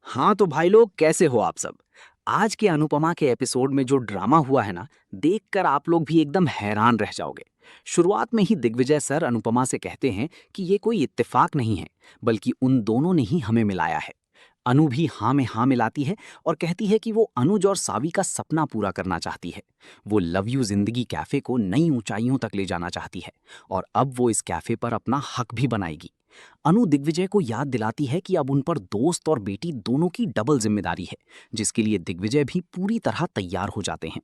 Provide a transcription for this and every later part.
हाँ तो भाई लोग, कैसे हो आप सब। आज के अनुपमा के एपिसोड में जो ड्रामा हुआ है ना, देखकर आप लोग भी एकदम हैरान रह जाओगे। शुरुआत में ही दिग्विजय सर अनुपमा से कहते हैं कि ये कोई इत्तेफाक नहीं है, बल्कि उन दोनों ने ही हमें मिलाया है। अनु भी हाँ में हाँ मिलाती है और कहती है कि वो अनुज और सावी का सपना पूरा करना चाहती है। वो लव यू जिंदगी कैफे को नई ऊंचाइयों तक ले जाना चाहती है और अब वो इस कैफे पर अपना हक भी बनाएगी। अनु दिग्विजय को याद दिलाती है कि अब उन पर दोस्त और बेटी दोनों की डबल जिम्मेदारी है, जिसके लिए दिग्विजय भी पूरी तरह तैयार हो जाते हैं।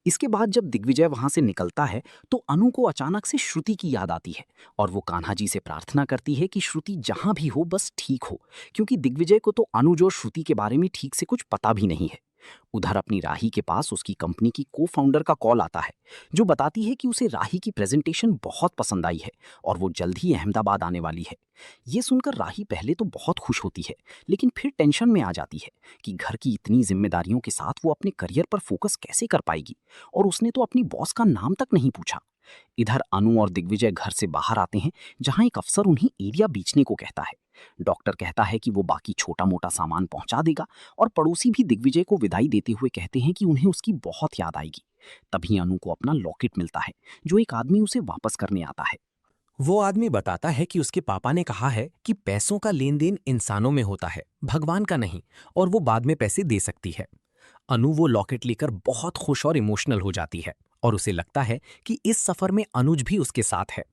इसके बाद जब दिग्विजय वहां से निकलता है तो अनु को अचानक से श्रुति की याद आती है और वो कान्हा जी से प्रार्थना करती है कि श्रुति जहां भी हो बस ठीक हो, क्योंकि दिग्विजय को तो अनुज और श्रुति के बारे में ठीक से कुछ पता भी नहीं है। उधर अपनी राही के पास उसकी कंपनी की को फाउंडर का कॉल आता है, जो बताती है कि उसे राही की प्रेजेंटेशन बहुत पसंद आई है और वो जल्द ही अहमदाबाद आने वाली है। ये सुनकर राही पहले तो बहुत खुश होती है, लेकिन फिर टेंशन में आ जाती है कि घर की इतनी जिम्मेदारियों के साथ वो अपने करियर पर फोकस कैसे कर पाएगी, और उसने तो अपनी बॉस का नाम तक नहीं पूछा। इधर अनु और दिग्विजय घर से बाहर आते हैं, जहां एक अफसर उन्हें एरिया बेचने को कहता है। डॉक्टर कहता है कि वो बाकी छोटा मोटा सामान पहुंचा देगा, और पड़ोसी भी दिग्विजय को विदाई देते हुए कहते हैं कि उन्हें उसकी बहुत याद आएगी। तभी अनु को अपना लॉकेट मिलता है, जो एक आदमी उसे वापस करने आता है। वो आदमी बताता है कि उसके पापा ने कहा है कि पैसों का लेन देन इंसानों में होता है, भगवान का नहीं, और वो बाद में पैसे दे सकती है। अनु वो लॉकेट लेकर बहुत खुश और इमोशनल हो जाती है और उसे लगता है कि इस सफर में अनुज भी उसके साथ है।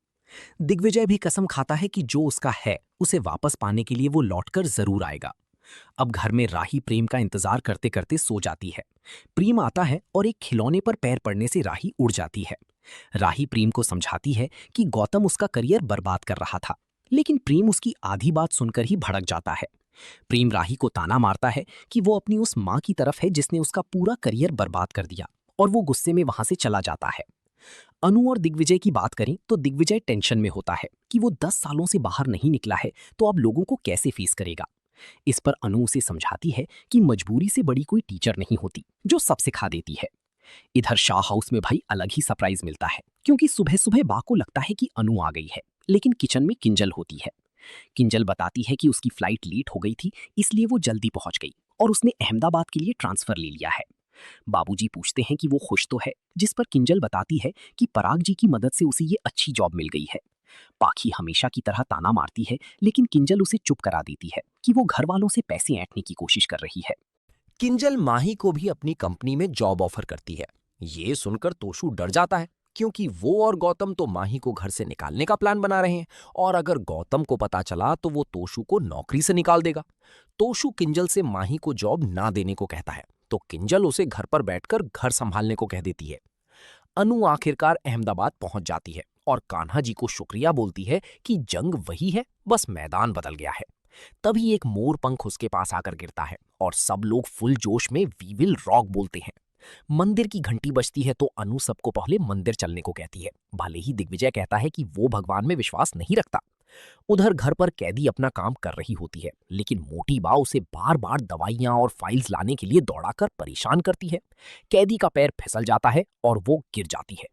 दिग्विजय भी कसम खाता है कि जो उसका है उसे वापस पाने के लिए वो लौटकर जरूर आएगा। अब घर में राही प्रेम का इंतजार करते करते सो जाती है। प्रेम आता है और एक खिलौने पर पैर पड़ने से राही उड़ जाती है। राही प्रेम को समझाती है कि गौतम उसका करियर बर्बाद कर रहा था, लेकिन प्रेम उसकी आधी बात सुनकर ही भड़क जाता है। प्रेम राही को ताना मारता है कि वो अपनी उस माँ की तरफ है जिसने उसका पूरा करियर बर्बाद कर दिया, और वो गुस्से में वहां से चला जाता है। अनु और दिग्विजय की बात करें तो दिग्विजय टेंशन में होता है कि वो 10 सालों से बाहर नहीं निकला है, तो अब लोगों को कैसे फेस करेगा। इस पर अनु उसे समझाती है कि मजबूरी से बड़ी कोई टीचर नहीं होती जो सब सिखा देती है। इधर शाह हाउस में भाई अलग ही सरप्राइज मिलता है, क्योंकि सुबह सुबह बा को लगता है कि अनु आ गई है, लेकिन किचन में किंजल होती है। किंजल बताती है कि उसकी फ्लाइट लेट हो गई थी, इसलिए वो जल्दी पहुंच गई और उसने अहमदाबाद के लिए ट्रांसफर ले लिया है। बाबूजी पूछते हैं कि वो खुश तो है, जिस पर किंजल बताती है कि पराग जी की मदद से उसे ये अच्छी जॉब मिल गई है। पाखी हमेशा की तरह ताना मारती है, लेकिन किंजल उसे चुप करा देती है कि वो घर वालों से पैसे ऐंठने की कोशिश कर रही है। किंजल माही को भी अपनी कंपनी में जॉब ऑफर करती है। ये सुनकर तोशु डर जाता है, क्योंकि वो और गौतम तो माही को घर से निकालने का प्लान बना रहे हैं, और अगर गौतम को पता चला तो वो तोशु को नौकरी से निकाल देगा। तोशु किंजल से माही को जॉब ना देने को कहता है, तो किंजल उसे घर पर बैठकर घर संभालने को कह देती है। अनु आखिरकार अहमदाबाद पहुंच जाती है और कान्हा जी को शुक्रिया बोलती है कि जंग वही है, बस मैदान बदल गया है। तभी एक मोर पंख उसके पास आकर गिरता है और सब लोग फुल जोश में वी विल रॉक बोलते हैं। मंदिर की घंटी बजती है तो अनु सबको पहले मंदिर चलने को कहती है, भले ही दिग्विजय कहता है कि वो भगवान में विश्वास नहीं रखता। उधर घर पर कैदी अपना काम कर रही होती है, लेकिन मोटी बा उसे बार बार दवाइयां और फाइल्स लाने के लिए दौड़ाकर परेशान करती है। कैदी का पैर फिसल जाता है और वो गिर जाती है।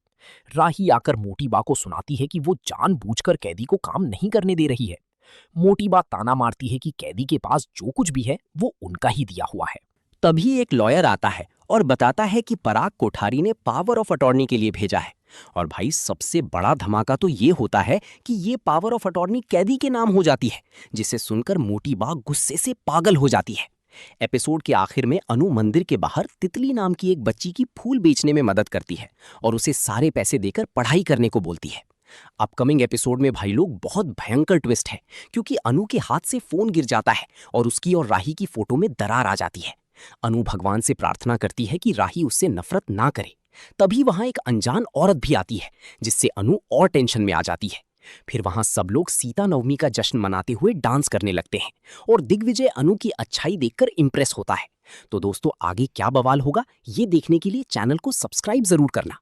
राही आकर मोटी बा को सुनाती है कि वो जानबूझकर कैदी को काम नहीं करने दे रही है। मोटी बा ताना मारती है कि कैदी के पास जो कुछ भी है वो उनका ही दिया हुआ है। तभी एक लॉयर आता है और बताता है कि पराग कोठारी ने पावर ऑफ अटॉर्नी के लिए भेजा है। और भाई सबसे बड़ा धमाका तो ये होता है कि ये पावर ऑफ अटॉर्नी कैदी के नाम हो जाती है, जिसे सुनकर मोटी बा गुस्से से पागल हो जाती है। एपिसोड के आखिर में अनु मंदिर के बाहर तितली नाम की एक बच्ची की फूल बेचने में मदद करती है और उसे सारे पैसे देकर पढ़ाई करने को बोलती है। अपकमिंग एपिसोड में भाई लोग बहुत भयंकर ट्विस्ट है, क्योंकि अनु के हाथ से फोन गिर जाता है और उसकी और राही की फोटो में दरार आ जाती है। अनु भगवान से प्रार्थना करती है कि राही उससे नफरत ना करे। तभी वहां एक अनजान औरत भी आती है, जिससे अनु और टेंशन में आ जाती है। फिर वहां सब लोग सीता नवमी का जश्न मनाते हुए डांस करने लगते हैं और दिग्विजय अनु की अच्छाई देखकर इंप्रेस होता है। तो दोस्तों, आगे क्या बवाल होगा ये देखने के लिए चैनल को सब्सक्राइब जरूर करना।